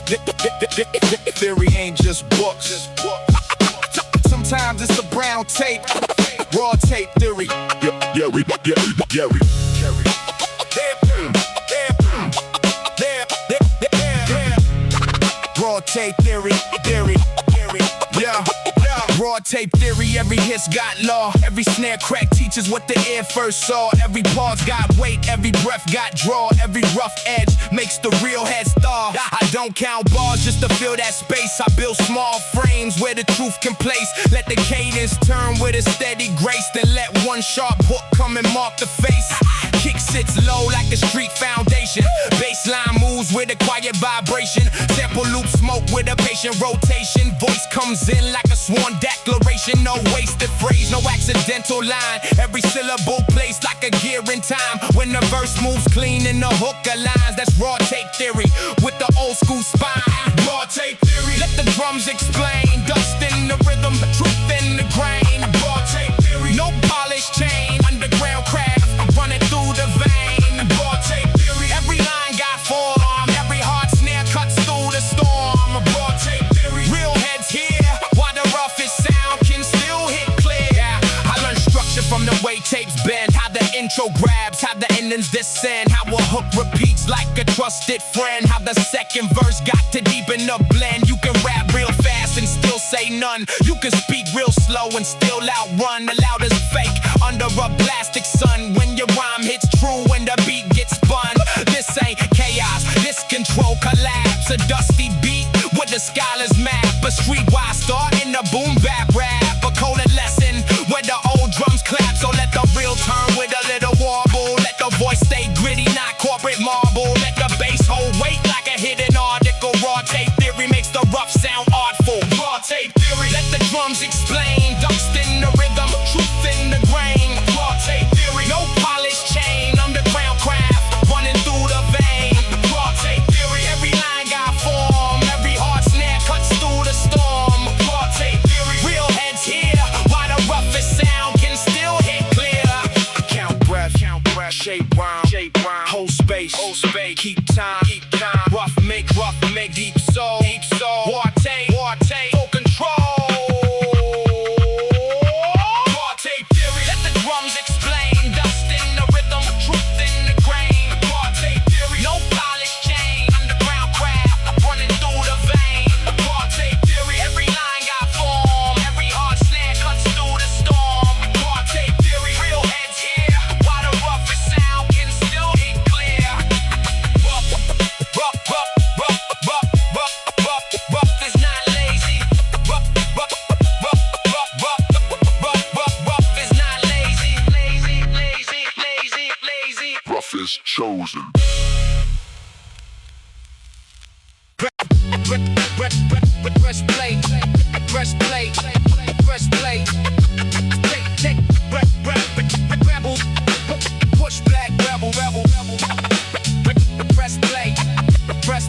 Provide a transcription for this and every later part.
Theory ain't just books. Sometimes it's a brown tape, raw tape theory. Raw tape theory. Yeah. Raw tape theory, every hit's got law. Every snare crack teaches what the ear first saw. Every pause got weight, every breath got draw. Every rough edge makes the real heads thaw. I don't count bars just to fill that space. I build small frames where the truth can place. Let the cadence turn with a steady grace. Then let one sharp hook come and mark the face. Kick sits low like a street foundation. Bassline moves with a quiet vibration. Sample loop smoke with a patient rotation. Voice comes in like a sworn declaration. No wasted phrase, no accidental line. Every syllable placed like a gear in time. When the verse moves clean and the hook aligns. That's raw tape theory with the old school spine. Raw tape theory, let the drums explain. Dust in the rhythm, truth in the grain. Raw tape theory, no polished chain. Underground craft running through the vein. Raw tape theory, every line got form. Every hard snare cuts through the storm. Raw tape theory, real heads here. While the roughest sound can still hit clear. I learned structure from the way tapes bend. How the intro grabs, how the endings descend. How a hook repeats like a trusted friend. How the second verse got to deepen the blend. You can rap real fast and still say none. You can speak real slow and still outrun the loudest fake under a plastic sun. When your rhyme hits true and the beat gets spun. This ain't chaos, this control collapse. A dusty beat with the scholar's map. A streetwise start in the boom bap rap. A coded lesson where the old drums clap. So let the real turn with a little warble. Let the voice stay gritty, not corporate marble. Let the bass hold weight like a hidden article. Raw tape theory makes the rough sound artful. Raw tape theory, let the drums explain. Dust in the rhythm, truth in the grain. Raw tape theory, no polished chain. Underground craft running through the vein. Raw tape theory, every line got form. Every hard snare cuts through the storm. Raw tape theory, real heads here. While the roughest sound can still hit clear. Count breath, shape rhyme, hold space, keep time, rough make, deep soul, war tape, full control. Raw tape theory, let the drums explain. Dust in the rhythm, truth in the grain. Raw tape theory, no polished chain. Underground craft running through the vein. Raw tape theory, every line got form. Every hard snare cuts through the storm. Raw tape theory, real heads here. While the roughest sound can still hit clear. Rough is not lazy. Rough is not lazy. Lazy. Rough is chosen. Press play. Take rebel. Push back, rebel. Press play. Press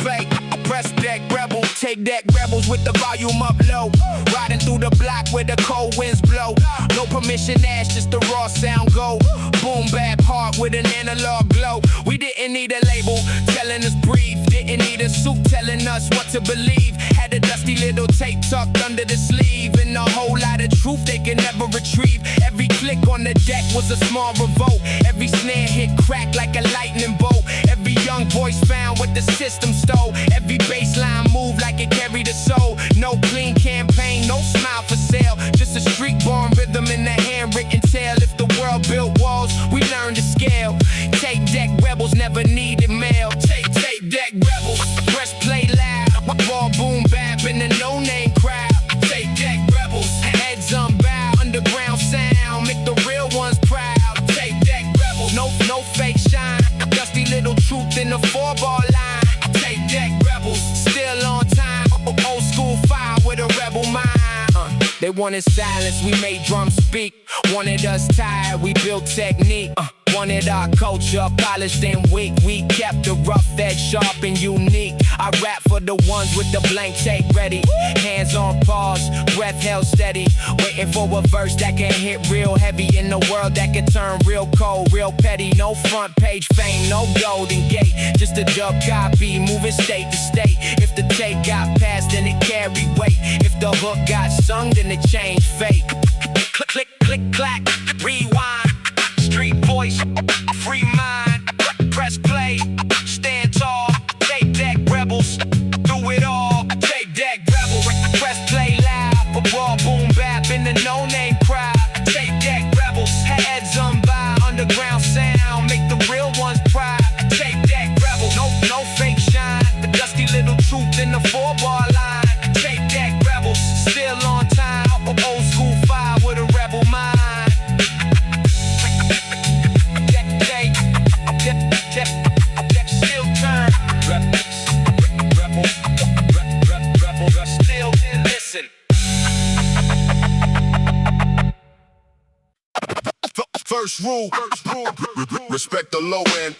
play. Press deck, rebel. Take deck, rebels with the volume up low. Riding through the block where the cold winds blow. No permission ash, just the raw sound go. Boom bap hard with an analog glow. We didn't need a label telling us breathe. Didn't need a suit telling us what to believe. Had a dusty little tape tucked under the sleeve. And a whole lot of truth they can never retrieve. Every click on the deck was a small revolt. Every snare hit crack like a lightning bolt. Every young voice found what the system stole. Every bassline moved like it carried a soul. No clean campaign, no smile for sale. Just a street-born rhythm in the handwritten tale. If the world built walls, we learned to scale. Tape deck rebels never needed mail. Tape deck rebels, press play loud. Raw boom bap in the no-name crowd. Tape deck rebels, heads unbowed. Underground sound, make the real ones proud. Tape deck rebels, no fake shine. Dusty little truth in the 4-bar line. Tape deck rebels, still on time. Old school fire with a rebel mind. They wanted silence, we made drums speak. Wanted us tired, we built technique. wanted our culture polished and weak. We kept the rough edge sharp and unique. I rap for the ones with the blank tape ready. Hands on pause, breath held steady. Waiting for a verse that can hit real heavy. In a world that can turn real cold, real petty. No front page fame, no golden gate. Just a dub copy, moving state to state. If the tape got passed, then it carried weight. If the hook got sung, then it changed fate. Click, click, click, clack, rewind. Street voice, free mind. Press play, stand tall. Tape deck rebels, do it all. Tape deck rebels, press play loud. But raw boom bap in the no-name crowd. Tape deck rebels, heads unbound. Underground sound, make the real ones proud. Tape deck rebels, no fake shine. The dusty little truth in the 4-bar line. Tape deck rebels, still on time. Old school fire with a rebel mind. Still turn. Rebel, still listen. First rule, respect the low end.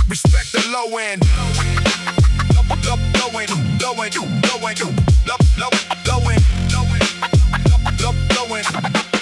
Respect the low end.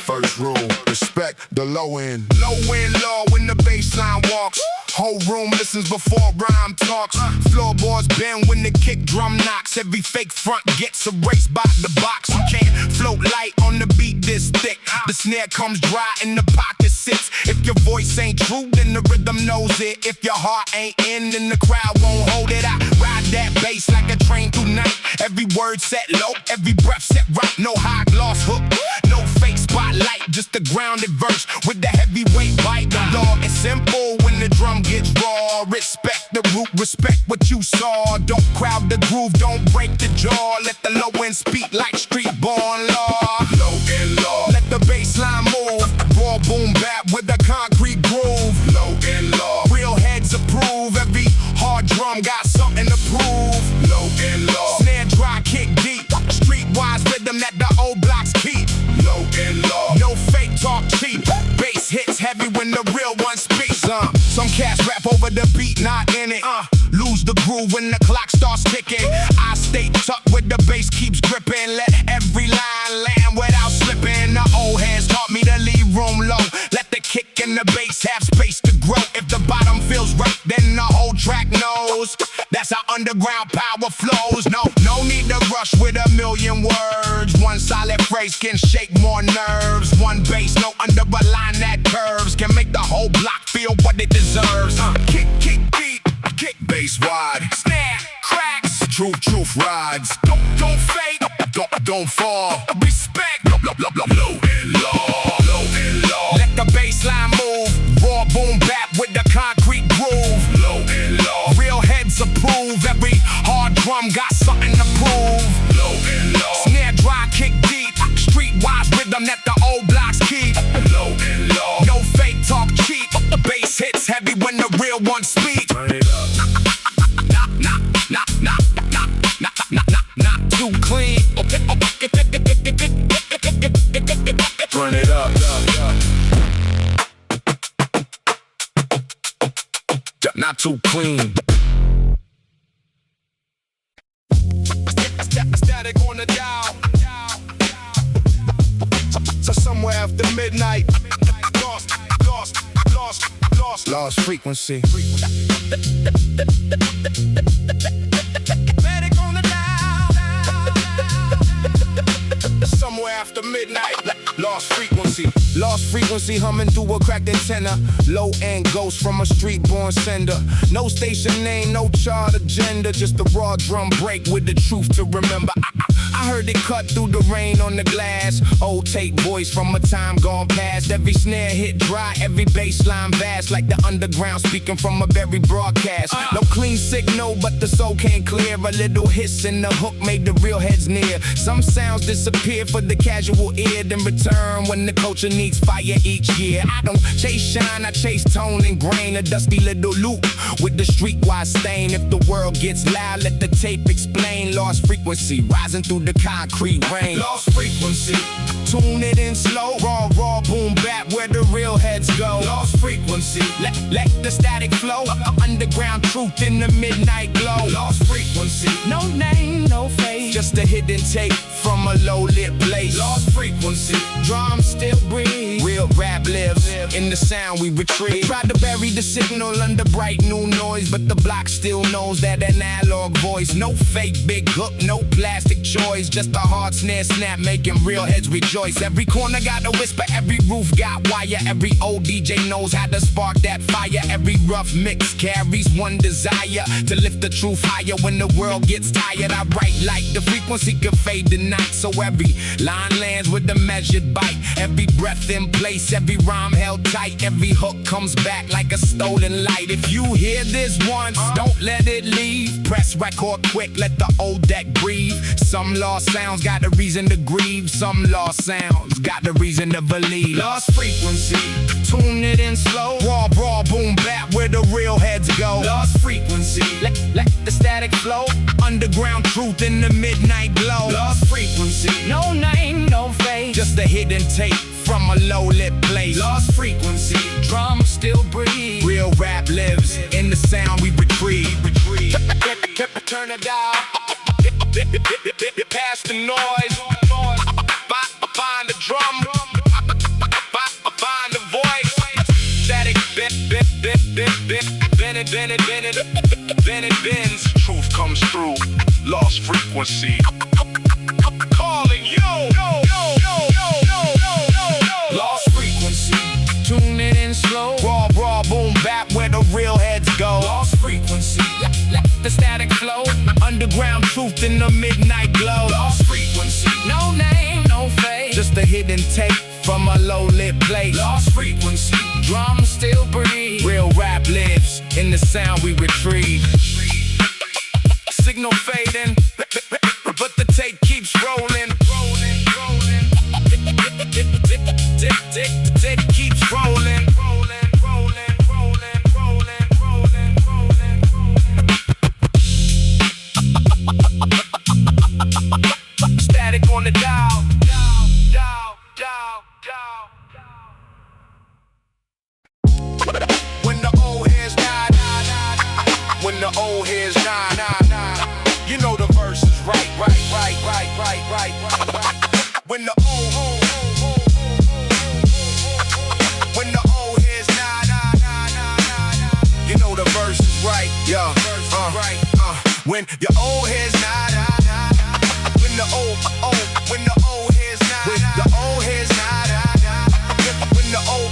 First rule, respect the low end. Low end law when the bassline walks. Whole room listens before rhyme talks. Floorboards bend when the kick drum knocks. Every fake front gets erased by the box. You can't float light on the beat this thick. The snare comes dry and the pocket sits. If your voice ain't true, then the rhythm knows it. If your heart ain't in, then the crowd won't hold it. I ride that bass like a train through night. Every word set low, every breath set right. No high gloss hook, no fake spotlight. Just a grounded verse with the heavyweight bite. The law is simple when the drum gets raw. Respect the root, respect what you saw. Don't crowd the groove, don't break the jaw. Let the low end speak like street born law. Low end law. Let the bass line move. Raw boom bap with a concrete groove. Low end law. Real heads approve. Every hard drum got something to prove. Low end law. Snare dry, kick deep. Streetwise rhythm that the old blocks keep. Low end law. No fake talk cheap. Bass hits heavy when the real one speaks. Some cats rap over the beat, not in it. Lose the groove when the clock starts ticking. I stay tucked where the bass keeps gripping. Let every line land without slipping. The old hands taught me to leave room low. Let the kick and the bass have space to grow. If the bottom feels right, then the whole track knows. That's how underground power flows. No need to rush with a million words. One solid phrase can shake more nerves. One bass note under a line that curves can make the whole block feel what it deserves. Kick deep, kick bass wide. Snare cracks, truth rides. Don't fake, don't fall. Respect, low and law. Let the bass line move. Raw boom bap with the concrete groove. Low and law. Real heads approve. Every hard drum got something to prove. Low and law. Snare dry, kick deep. Streetwise rhythm that the old blocks keep. Low and law. No fake talk cheap. The bass hits heavy when the real ones speak. Turn it up. Not too clean. Turn it up. Not too clean. Static on the dial. So somewhere after midnight, lost frequency. Static on the dial. Somewhere after midnight, lost frequency. Lost frequency humming through a cracked antenna. Low end ghost from a street born sender. No station name, no chart agenda. Just a raw drum break with the truth to remember. I heard it cut through the rain on the glass. Old tape voice from a time gone past. Every snare hit dry, every bass line vast, like the underground speaking from a very broadcast. No clean signal, but the soul can't clear. A little hiss in the hook made the real heads near. Some sounds disappear for the casual ear, then return when the culture needs fire each year. I don't chase shine, I chase tone and grain. A dusty little loop with the streetwise stain. If the world gets loud, let the tape explain. Lost frequency, rising through the concrete rain. Lost frequency. Tune it in slow, raw, boom, bap, where the real heads go. Lost frequency. Let the static flow. Underground truth in the midnight glow. Lost frequency. No name, no face, just a hidden tape from a low-lit place. Lost frequency. Drums still breathe, real rap lives in the sound we retrieve. Tried to bury the signal under bright new noise, but the block still knows that analog voice. No fake big hook, no plastic choice, just a hard snare snap making real heads rejoice. Every corner got a whisper, every roof got wire. Every old DJ knows how to spark that fire. Every rough mix carries one desire, to lift the truth higher when the world gets tired. I write like the frequency could fade the night, so every line lands with a measured bite. Every breath in place, every rhyme held tight. Every hook comes back like a stolen light. If you hear this once, don't let it leave. Press record quick, let the old deck breathe. Some lost sounds got a reason to grieve. Some lost sounds got a reason to believe. Lost frequency. Tune it in slow, raw, boom, bap, where the real heads go. Lost frequency. Let the static flow. Underground truth in the midnight glow. Lost frequency. No name, no face, just a hidden tape from a low-lit place. Lost frequency. Drums still breathe, real rap lives in the sound we retrieve. Turn it down, past the noise. Find the drum, find the voice. Static, Bennett bends. Truth comes through. Lost frequency. Calling yo. Lost frequency. Tune it in slow, raw, boom, bap, where the real heads go. Lost frequency. Let the static flow. Underground truth in the midnight glow. Lost frequency. No name, no face, just a hidden tape from a low-lit place. Lost frequency. Drums still breathe, real rap lives in the sound we retrieve. Signal fading, but the tape keeps rolling. The tape keeps rolling. Static on the dial. When the old heads die, when the old heads die, you know the verse is right. When the old heads die, you know the verse is right. Yeah, when your old heads die, when the old heads die, when the old heads die, when the old,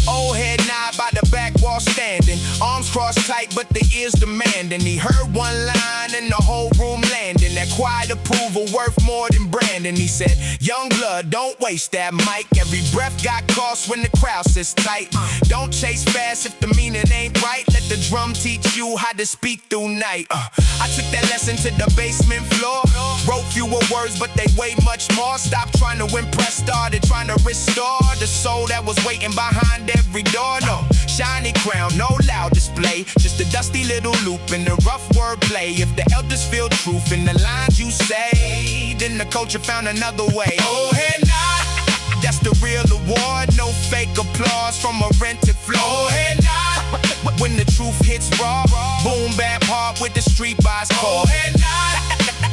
old head nod by the back wall standing, arms crossed tight but the ears demanding. He heard one line and the whole room landing. That quiet approval worth more than branding. He said, young blood, don't waste that mic. Every breath got cost when the crowd sits tight. Don't chase fast if the meaning ain't right. Let the drum teach you how to speak through night. I took that lesson to the basement floor. Wrote fewer words but they weigh much more. Stopped trying to impress, started trying to restore the soul that was waiting behind every door. No shiny crown, no loud display, just a dusty little loop in the rough wordplay. If the elders feel truth in the lines you say, then the culture found another way. Oh, head nod, that's the real award. No fake applause from a rented floor. Oh, head nod, when the truth hits raw, boom bap hard with the street boss call. Oh, head nod,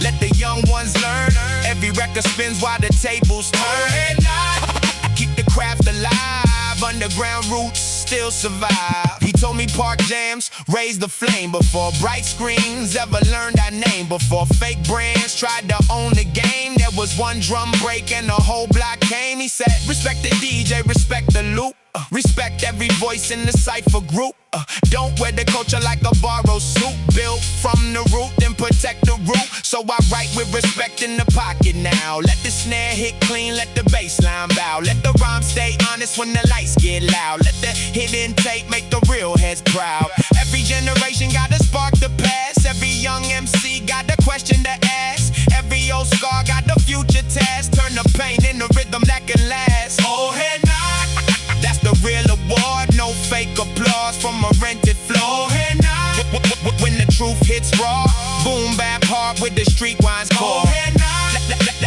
let the young ones learn. Every record spins while the tables turn. Oh, head nod, keep the craft alive. Underground roots still survive. He told me park jams raised the flame before bright screens ever learned our name. Before fake brands tried to own the game, there was one drum break and the whole block came. He said, respect the DJ, respect the loop. Respect every voice in the cypher group. Don't wear the culture like a borrowed suit. Built from the root, then protect the root. So I write with respect in the pocket now. Let the snare hit clean, let the bass line bow. Let the rhyme stay honest when the lights get loud. Let the hidden tape make the real heads proud. Every generation got a spark to pass. Every young MC got a question to ask. Every old scar got the future task. Turn the pain into rhythm that can last. Old head nod, that's the real award. No fake applause from a rented floor. Old head nod, when the truth hits raw. Boom bap hard with the streetwise core. Old head nod,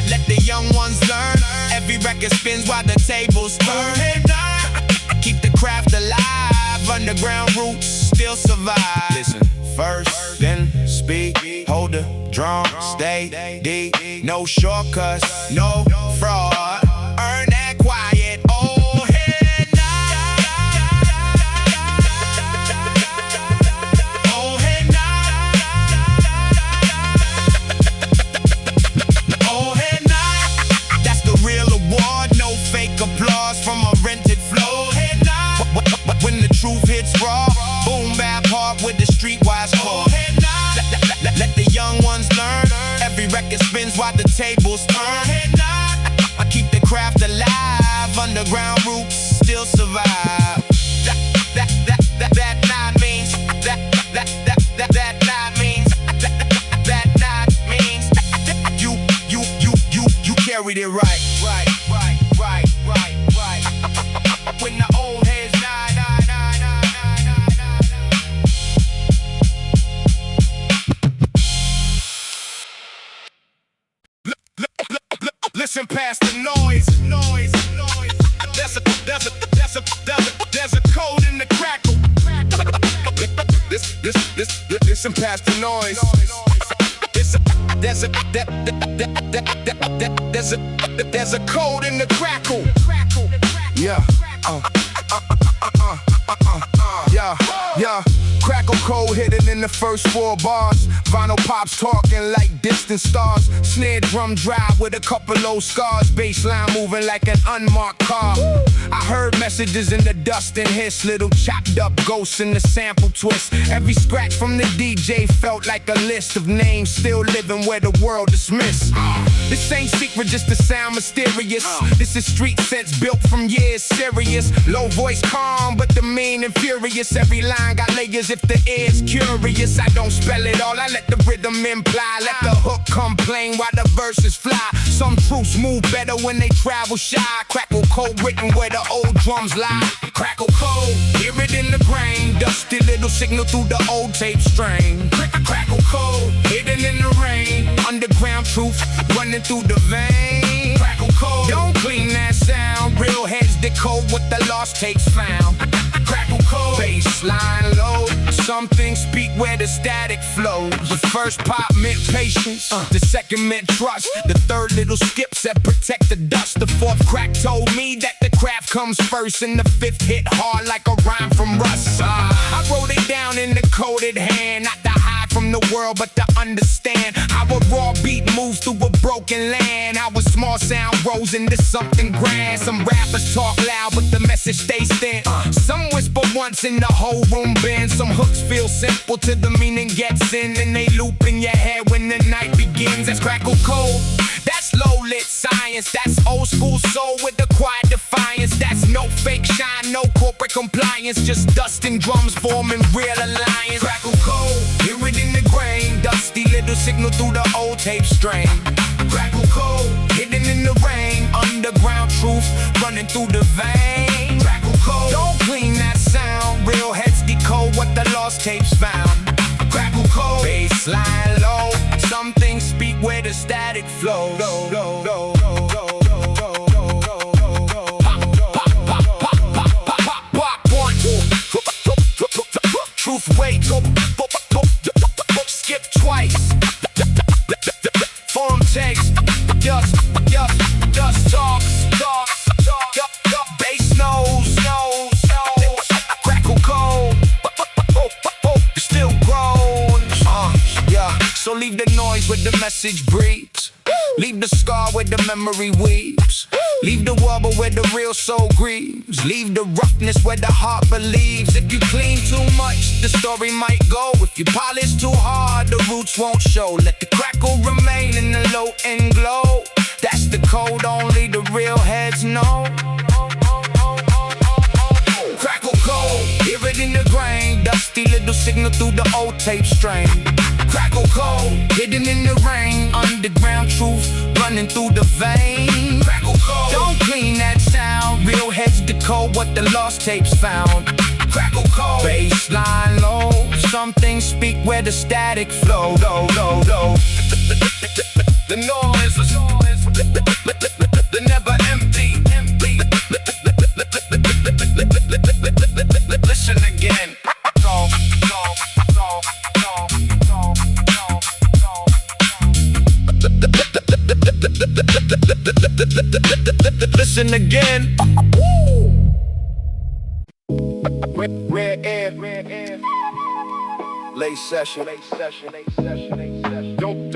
let the young ones learn. Every record spins while the tables turn. Old head nod, keep the craft alive. Underground roots still survive. Listen, first, then speak. Hold the drum, stay deep. No shortcuts, no fraud. Earn that quiet. Old head nod. Old head nod. Old head nod. That's the real award. No fake applause from a rented floor. Head nod. When the truth hits raw. Boom bap hard with the streetwise core. Let the young ones learn. Every record spins while the tables turn. I keep the craft alive. Underground roots still survive. That nod means. That nod means. That nod means. You carried it right. Right. When the old heads nod. Listen past the noise. There's a code in the crackle. Listen past the noise. There's a code in the crackle. Yeah. Yeah. Crackle code hidden in the first 4 bars. Vinyl pops talking like distant stars. Snare drum drive with a couple low scars. Bassline moving like an unmarked car. I heard messages in the dust and hiss. Little chopped up ghosts in the sample twist. Every scratch from the DJ felt like a list of names still living where the world dismissed. This ain't secret, just to sound mysterious. This is street sense built from years serious. Low voice calm, but the meaning furious. Every line got layers if the ear's curious. I don't spell it all, I let the rhythm imply. Let the hook come plain while the verses fly. Some truths move better when they travel shy. Crackle code written where the old drums lie. Crackle code, hear it in the grain. Dusty little signal through the old tape strain. Crackle code, hidden in the rain. Underground truth running through the vein. Crackle code, don't clean that sound. Real heads decode what the lost tapes found. Crackle code, bassline low. Some things speak where the static flows. The first pop meant patience, the second meant trust. The third little skip said protect the dust. The fourth crack told me that the craft comes first. And the fifth hit hard like a rhyme from Russ. I wrote it down in the coded hand. Not to hide from the world, but to understand how a raw beat moves through a broken land. How a small sound grows into something grand. Some rappers talk loud, but the message stays thin. Some whisper once and the whole room bends. Some hooks feel simple till the meaning gets in. And they loop in your head when the night begins. That's crackle code. That's low-lit science. That's old school soul with a quiet defiance. That's no fake shine, no corporate compliance. Just dust and drums forming real alliance. Crackle code, hear it in the grain. Dusty little signal through the old tape strain. Crackle code, hidden in the rain. Underground truth running through the vein. Crackle code, don't clean that sound. Real heads decode what the lost tapes found. Crackle code, bassline low. Some things speak where the static flows. Truth waits, skip twice. Form takes, dust talks. Bass knows, crackle cold, still grows. So leave the noise with the message breathes. Leave the scar where the memory weeps. Leave the wobble where the real soul grieves. Leave the roughness where the heart believes. If you clean too much, the story might go. If you polish too hard, the roots won't show. Let the crackle remain in the low end glow. That's the code only the real heads know. Crackle code, hear it in the grain. Dusty little signal through the old tape strain. Crackle code, hidden in the rain. Underground truth running through the vein. Crackle code, don't clean that sound. Real heads decode what the lost tapes found. Crackle code, bassline low. Some things speak where the static flow. Low, low, low. The noise, the never empty. Listen again. Listen again. Rare air. Late session. Don't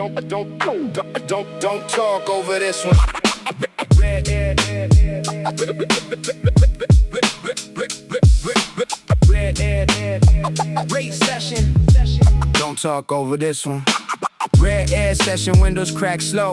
talk over this one. Rare air. Rate session. Don't talk over this one. Rare air session, windows crack slow.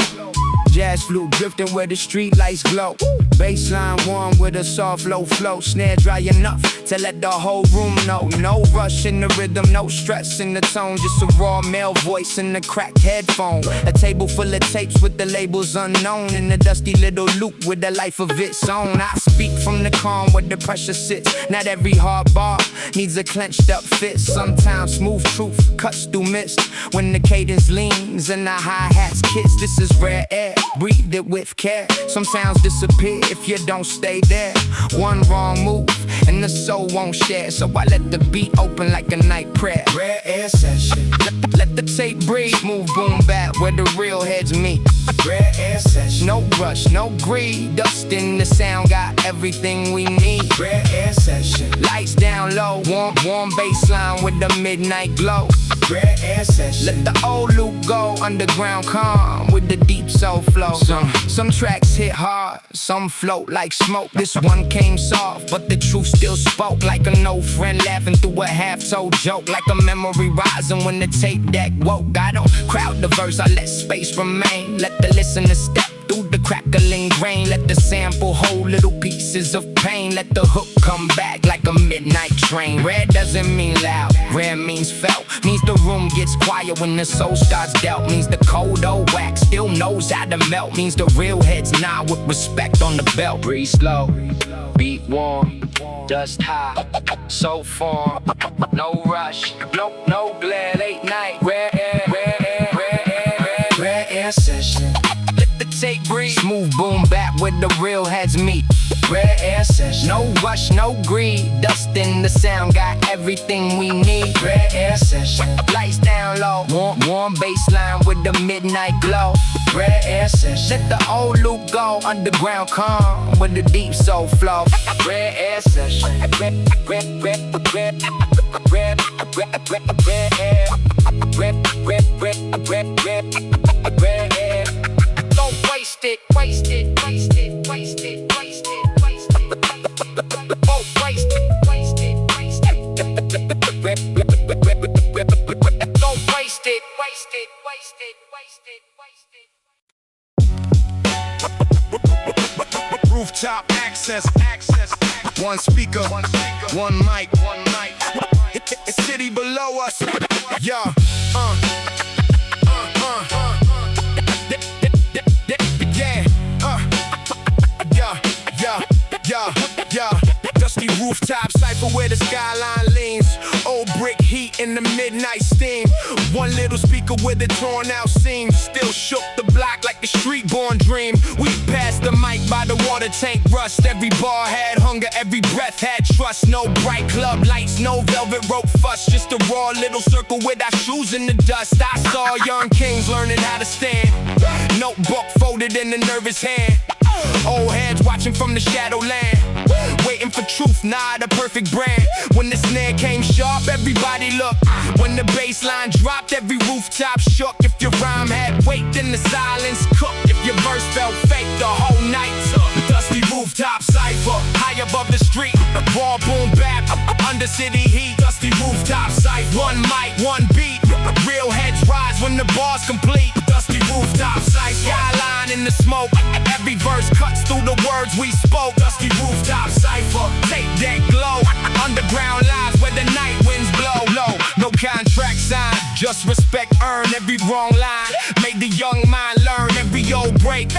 Jazz flute drifting where the street lights glow. Bassline warm with a soft low flow. Snare dry enough to let the whole room know. No rush in the rhythm, no stress in the tone. Just a raw male voice in the cracked headphone. A table full of tapes with the labels unknown. In a dusty little loop with a life of its own. I speak from the calm where the pressure sits. Not every hard bar needs a clenched up fist. Sometimes smooth truth cuts through mist when the cadence leans and the hi-hats kiss. This is rare air, breathe it with care. Some sounds disappear if you don't stay there. One wrong move and the soul won't share. So I let the beat open like a night prayer. Rare air session. Let the tape breathe. Move boom back where the real heads meet. Rare air session. No rush, no greed. Dust in the sound, got everything we need. Rare air session. Lights down low, warm bassline with the midnight glow. Rare air session. Let the old loop go, underground calm with the deep soul flow. Some tracks hit hard, some float like smoke. This one came soft, but the truth still spoke. Like an old friend laughing through a half-told joke. Like a memory rising when the tape deck woke. I don't crowd the verse, I let space remain. Let the listener step through the crackling grain. Let the sample hold little pieces of pain. Let the hook come back like a midnight train. Rare doesn't mean loud, rare means felt. Means the room gets quiet when the soul starts dealt. Means the cold old wax still knows how to melt. Means the real heads nod with respect on the belt. Breathe slow, beat warm, dust high, so far, no rush, no glare, late night. Rare air session. Let the tape breathe. Smooth boom back where the real heads meet. Rare air session. No rush, no greed. Dust in the sound, got everything we need. Rare air session. Lights down low, warm bassline with the midnight glow. Rare air session. Let the old loop go, underground calm with the deep soul flow. Rare air session. Rare air. Don't waste it. Oh, waste it. Don't waste it. Rooftop access. One speaker, one mic. It's city below us. Yeah. Yeah. Dusty rooftop cipher where the skyline leans. Old brick heat in the midnight steam. One little speaker with the torn out seams. Still shook the block like a street born dream. We passed the mic by the water tank rust. Every bar had hunger, every breath had trust. No bright club lights, no velvet rope fuss. Just a raw little circle with our shoes in the dust. I saw young kings learning how to stand. Notebook folded in a nervous hand. Old heads watching from the shadowland. Waiting for truth, not a perfect brand. When the snare came sharp, everybody looked. When the bass line dropped, every rooftop shook. If your rhyme had weight, then the silence cooked. If Raw boom bap, under city heat, dusty rooftop site. One mic, one beat, real heads rise when the bar's complete. Dusty rooftop site, skyline in the smoke. Every verse cuts through the words we spoke. Dusty rooftop cipher, take that glow. Underground lives where the night winds blow. Low, no contract sign, just respect earned. Every wrong line made the young mind learn. Every old break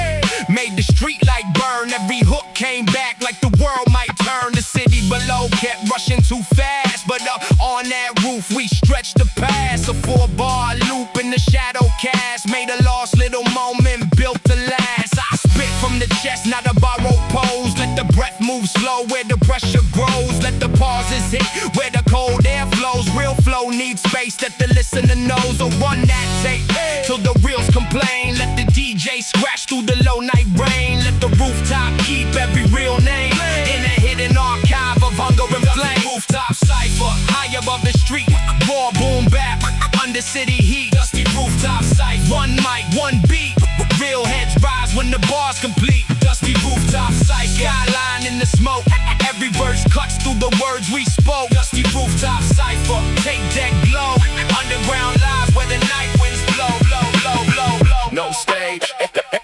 made the street light burn. Every hook came back like the world might turn. The city below kept rushing too fast, but up on that roof we stretched the past. A 4-bar loop in the shadow cast made a lost little moment built to last. I spit from the chest, not a borrowed pose. Let the breath move slow where the pressure grows. Let the pauses hit where the cold air flows. Real flow needs space that the listener knows. So run that tape till the reels complain. Let the DJ scratch through the low night rain. Let the rooftop keep every real name in a hidden archive of hunger and flame. Rooftop cipher, high above the street. Raw boom bap, under city heat. Dusty rooftop site. One mic, one beat. Real heads rise when the bar's complete. Dusty rooftop site. Skyline in the smoke. Every verse cuts through the words we spoke. Dusty rooftop cipher, take that glow. Underground live where the night winds blow. Blow, blow, blow, blow. No stage,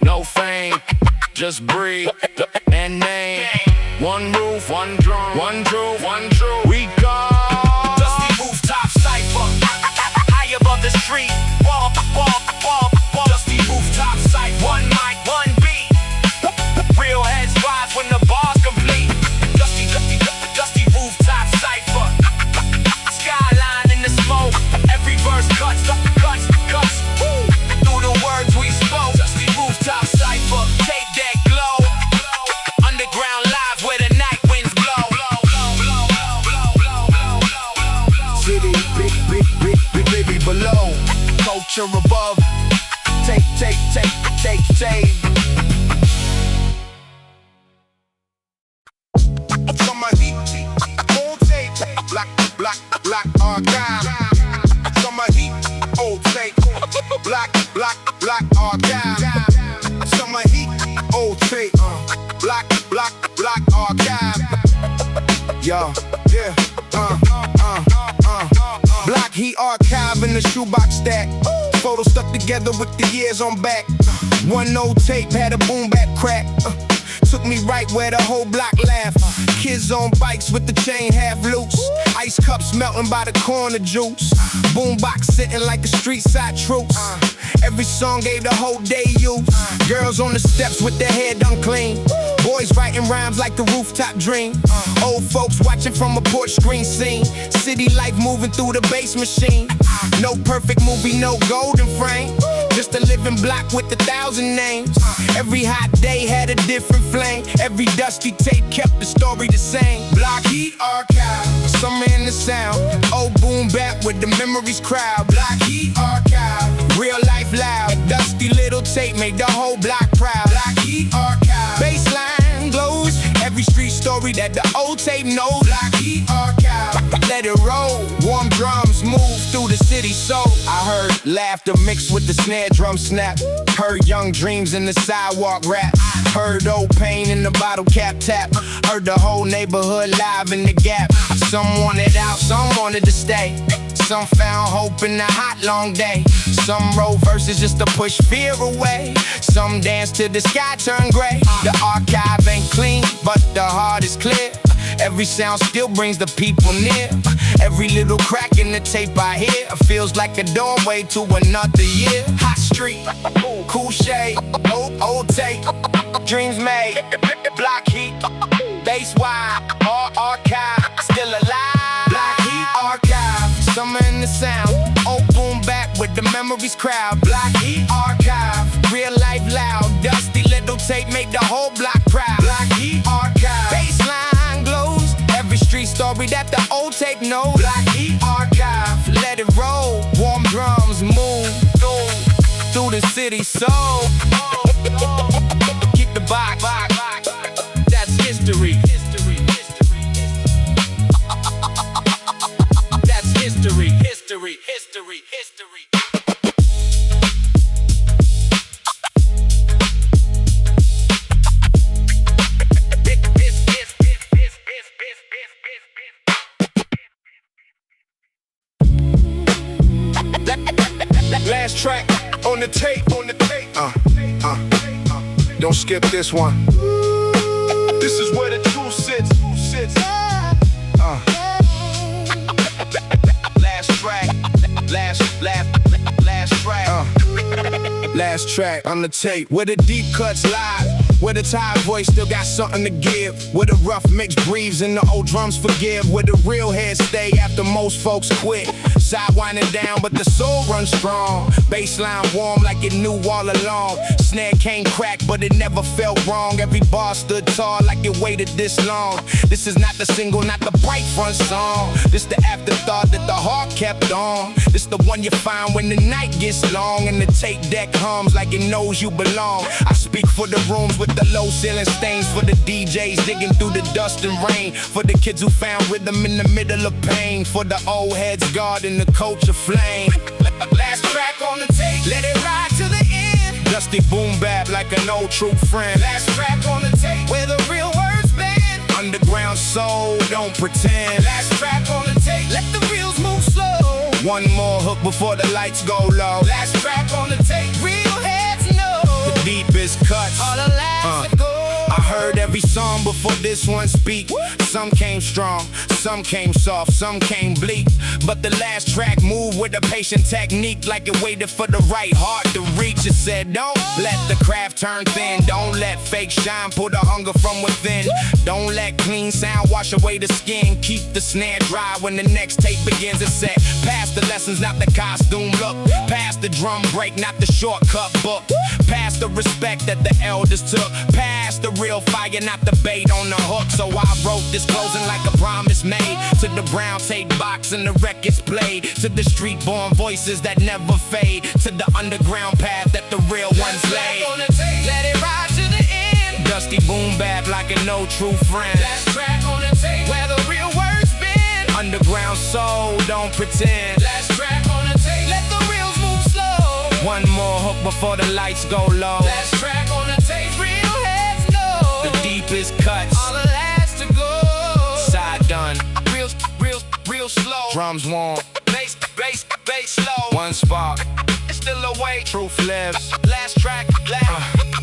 no fame, just breathe and name. One roof, one drum, one truth, one truth. We go. Dusty rooftop cipher, high above the street. Wall, wall, wall, wall. Dusty rooftop site. One mic, one beat. Real heads rise when the bar's complete. Dusty, dusty, dusty rooftop cipher. Skyline in the smoke. Every verse cuts, cuts, cuts. Woo. Through the words we spoke. Dusty rooftop cipher. Take that glow. Underground live where the night winds blow. City, big, big, big, big, baby below. Culture above. Take, take, take, take, take. Summer heat, old tape, black, black, black archive. Summer heat, old tape, black, black, black archive. Summer heat, old tape, black, black, black archive. Yo, yeah, Black heat archive in the shoebox stack. Photos stuck together with the years on back. One old tape had a boom back crack. Took me right where the whole block laughed. Kids on bikes with the chain half loose. Ice cups melting by the corner juice. Boombox sitting like a street side troops. Every song gave the whole day use. Girls on the steps with their hair done clean. Boys writing rhymes like the rooftop dream. Old folks watching from a porch screen scene. City life moving through the bass machine. No perfect movie, no golden frame. Just a living block with 1,000 names. Every hot day had a different flame. Every dusty tape kept the story the same. Block heat archive, summer in the sound. Old boom bap with the memories crowd. Block heat archive, real life loud. Dusty little tape made the whole block proud. Block heat archive, bassline glows. Every street story that the old tape knows. Block heat archive, let it roll. Warm drums move through the city soul. I heard laughter mixed with the snare drum snap. Heard young dreams in the sidewalk rap. Heard old pain in the bottle cap tap. Heard the whole neighborhood live in the gap. Some wanted out, some wanted to stay. Some found hope in the hot long day. Some wrote verses just to push fear away. Some danced till the sky turned gray. The archive ain't clean, but the heart is clear. Every sound still brings the people near. Every little crack in the tape I hear feels like a doorway to another year. Hot street, cool shade, old tape, dreams made, block heat, bass wide, archive, still alive. Block heat archive, summer in the sound, old boom back with the memories crowd. Block heat archive, real life loud, dusty little tape make the whole block proud. Block heat archive, bassline glows. Every street story that the old tape knows. Black heat archive, let it roll. Warm drums move through the city soul. Keep the box, that's history. That's history, history, history, history. On the tape, don't skip this one. This is where the truth sits. Last track, last track on the tape. Where the deep cuts live, where the tired voice still got something to give, where the rough mix breathes and the old drums forgive, where the real heads stay after most folks quit. Side winding down, but the soul runs strong. Bassline warm like it knew all along. Snare came crack, but it never felt wrong. Every bar stood tall like it waited this long. This is not the single, not the bright front song. This the afterthought that the heart kept on. This the one you find when the night gets long and the tape deck hums like it knows you belong. I speak for the rooms with the low ceiling stains, for the DJs digging through the dust and rain, for the kids who found rhythm in the middle of pain, for the old heads guarding the culture flame. Last track on the tape, let it ride to the end. Dusty boom bap like an old true friend. Last track on the tape, where the real words been. Underground soul, don't pretend. Last track on the tape, let the reels move slow. One more hook before the lights go low. Last track on the tape, real heads know the deepest cuts, all the last to go. I heard every song before this one speak. Some came strong, some came soft, some came bleak, but the last track moved with a patient technique, like it waited for the right heart to reach. It said, don't let the craft turn thin, don't let fake shine pull the hunger from within, don't let clean sound wash away the skin, keep the snare dry when the next tape begins. It said, past the lessons, not the costume look, past the drum break, not the shortcut book, past the respect that the elders took, past the real fire, not the bait on the hook. So I wrote this closing like a promise made to the brown tape box and the records played, to the street born voices that never fade, to the underground path that the real ones laid. Let it ride to the end. Dusty boom bap like a no true friend. Last track on the tape, where the real words been. Underground soul, don't pretend. Last track on the tape, let the reels move slow. One more hook before the lights go low. Last track on the tape, real heads know the deepest cuts, all the last to go. Side done, real slow. Drums warm, bass slow. One spark, it's still away. Truth lives. Last track,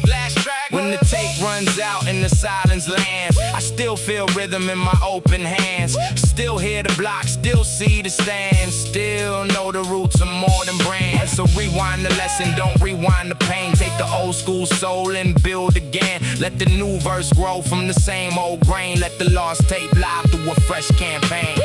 last track. When the tape runs out and the silence lands, I still feel rhythm in my open hands. Still hear the block, still see the stand, still know the roots are more than brands. So rewind the lesson, don't rewind the pain. Take the old school soul and build again. Let the new verse grow from the same old grain. Let the lost tape live through a fresh campaign.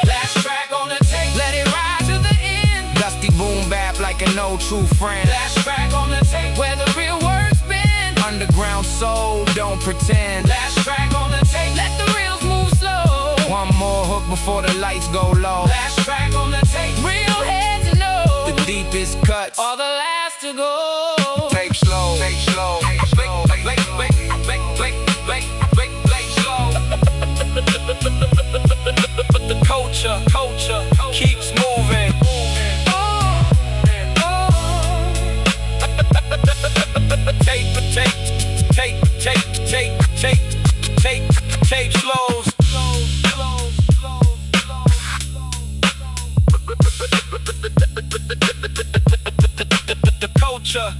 Last track on the tape, let it ride to the end. Dusty boom bap like an old true friend. Last track on the tape, where the real words been. Underground soul, don't pretend. Last track on the tape, let the reels move slow. One more hook before the lights go low. Last track on the tape, real heads know the deepest cuts, all the last to go. Tape slow, tape slow, tape slow. Blake slow. The culture keeps moving. Tape slows. The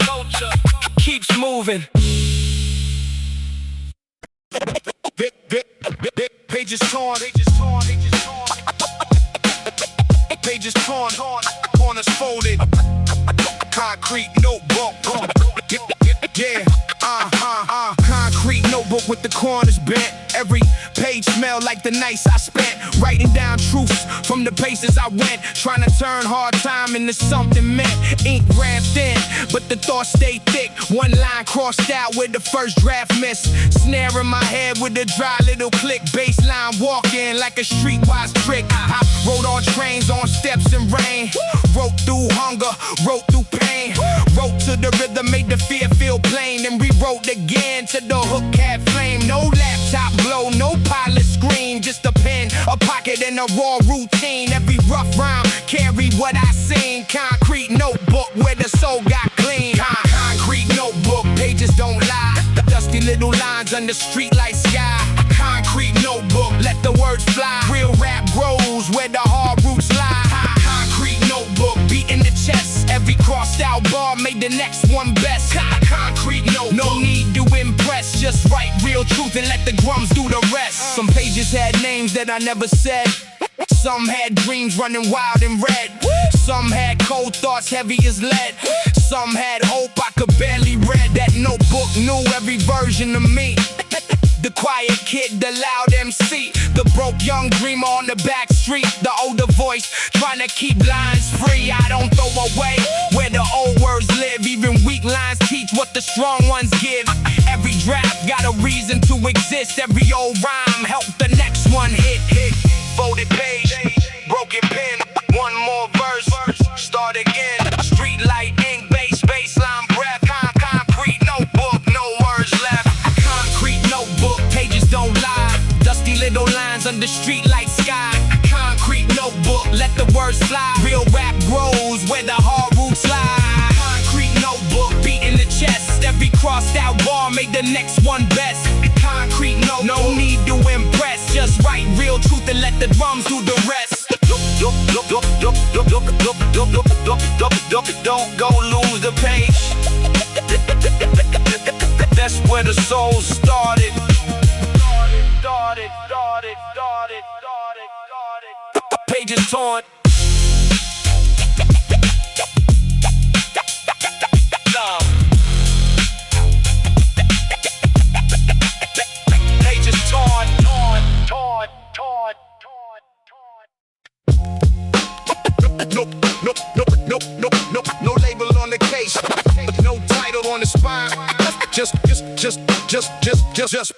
culture keeps moving. Pages torn, pages torn, corners folded, concrete notebook, yeah, concrete notebook with the corners bent. Every page smelled like the nights I spent writing down truths from the places I went, trying to turn hard time into something meant. Ink ran thin, but the thoughts stayed thick. One line crossed out where the first draft missed. Snare in my head with a dry little click. Bassline walking like a streetwise trick. I rode on trains, on steps in rain. Wrote through hunger, wrote through pain. Wrote to the rhythm, made the fear feel plain. And rewrote again till the hook had flame. No laptop glow, no pilot screen. Just a pen, a pocket, and a raw routine. Every rough rhyme carried what I seen. Concrete notebook where the soul got clean. Concrete notebook, pages don't lie. The dusty little lines under streetlight sky. Concrete notebook, let the words fly. Real rap grows where the hard roots lie. Concrete notebook, beating the chest. Every bar made the next one best. Concrete, no need to impress. Just write real truth and let the drums do the rest. Some pages had names that I never said. Some had dreams running wild and red. Some had cold thoughts heavy as lead. Some had hope I could barely read. That notebook knew every version of me. The quiet kid, the loud MC, the broke young dreamer on the back street, the older voice trying to keep lines free. I don't throw away where the old words live. Even weak lines teach what the strong ones give. Every draft got a reason to exist. Every old rhyme helped the next one hit. Folded page, broken pen, one more verse, start again. Street light, ink, baseline breath. Concrete notebook, no words left. Concrete notebook, pages don't lie. Dusty little lines under street light sky. Concrete notebook, let the words fly. Real rap grows where the hard roots lie. Concrete notebook, beat in the chest. Every crossed out bar made the next one best. Concrete notebook, no need to impress. Just write real truth and let the drums do the rest. Don't go lose the page. That's where the soul started. Pages torn. Pages torn. No label on the case, no title on the spine. Just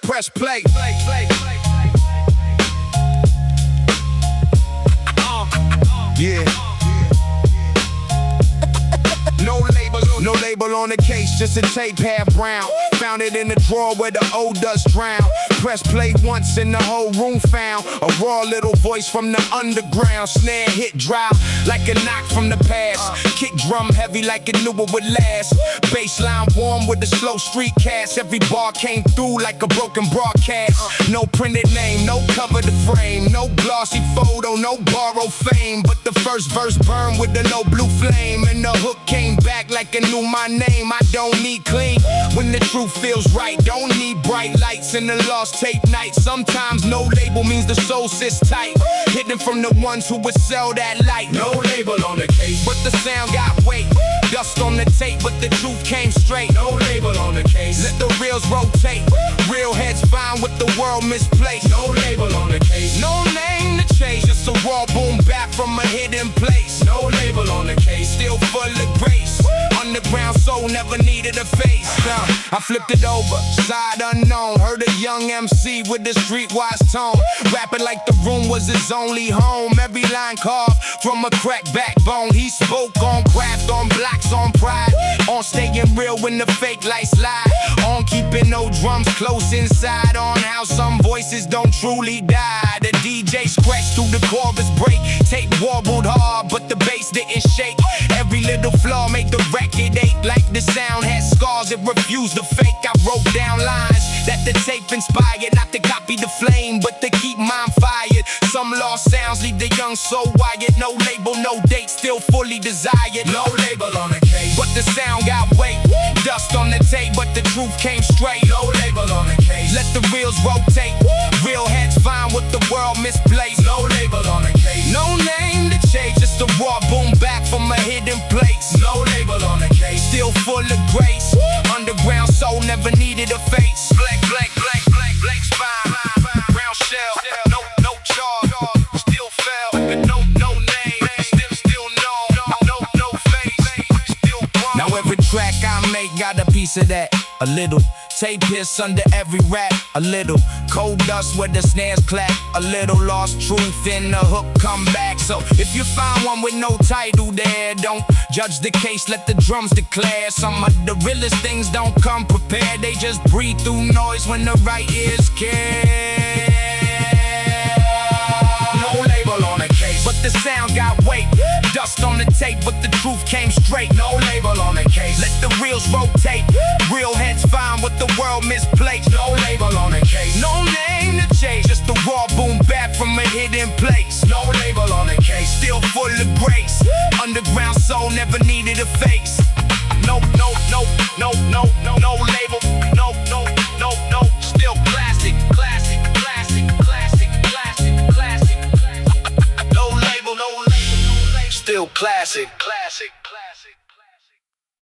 press play. Yeah. No label on the case, just a tape half brown. Found it in the drawer where the old dust drown. Press play once and the whole room found a raw little voice from the underground. Snare hit dry like a knock from the past. Kick drum heavy like it knew it would last. Bassline warm with the slow street cast. Every bar came through like a broken broadcast. No printed name, no cover to frame, no glossy photo, no borrowed fame. But the first verse burned with the low blue flame, and the hook came back like it knew my name. I don't need clean when the truth feels right. Don't need bright lights in the lost tape night. Sometimes no label means the soul sits tight, hidden from the ones who would sell that light. No label on the case, but the sound got weight. Dust on the tape, but the truth came straight. No label on the case, let the reels rotate. Real heads find what the world misplaced. No label on the case, no name to chase. Just a raw boom back from a hidden place. No label on the case, still full of grace. Underground soul never needed a face. I flipped it over, side unknown. Heard a young MC with a streetwise tone, rapping like the room was his only home. Every line carved from a cracked backbone. He spoke on craft, on blocks, on pride, on staying real when the fake lights lie, on keeping no drums close inside, on how some voices don't truly die. The DJ scratched through the chorus break. Tape warbled hard, but the bass didn't shake. Every little flaw made the record ache. Like the sound had scars, it refused to fake. I wrote down lines that the tape inspired, not to copy the flame, but to keep mine fired. Some lost sounds leave the young soul wired. No label, no date, still fully desired. No label on the case, but the sound got weight. Dust on the tape, but the truth came straight. No label on the case, let the reels rotate. Real heads find what the world misplaced. No label on the case, no name to change, just a raw boom back from a hidden place. No label on the case, still full of grace. Underground soul never needed a face. Blank spine, round shell. No charge, still fell. No name, still no face, still grown. Now every track I make got a piece of that. A little tape hiss under every rap. A little cold dust where the snares clap. A little lost truth in the hook come back. So if you find one with no title there, don't judge the case, let the drums declare. Some of the realest things don't come prepared. They just breathe through noise when the right ears care. No label on the case, but the sound got weight. Dust on the tape, but the truth came straight. No label on the case, let the reels rotate. Real heads find what the world misplaced. No label on the case, no name to change, just the raw boom back from a hidden place. No label on the case, still full of grace. Underground soul never needed a face. no label, no, still classic, classic, classic, classic, classic, classic. No label, still classic.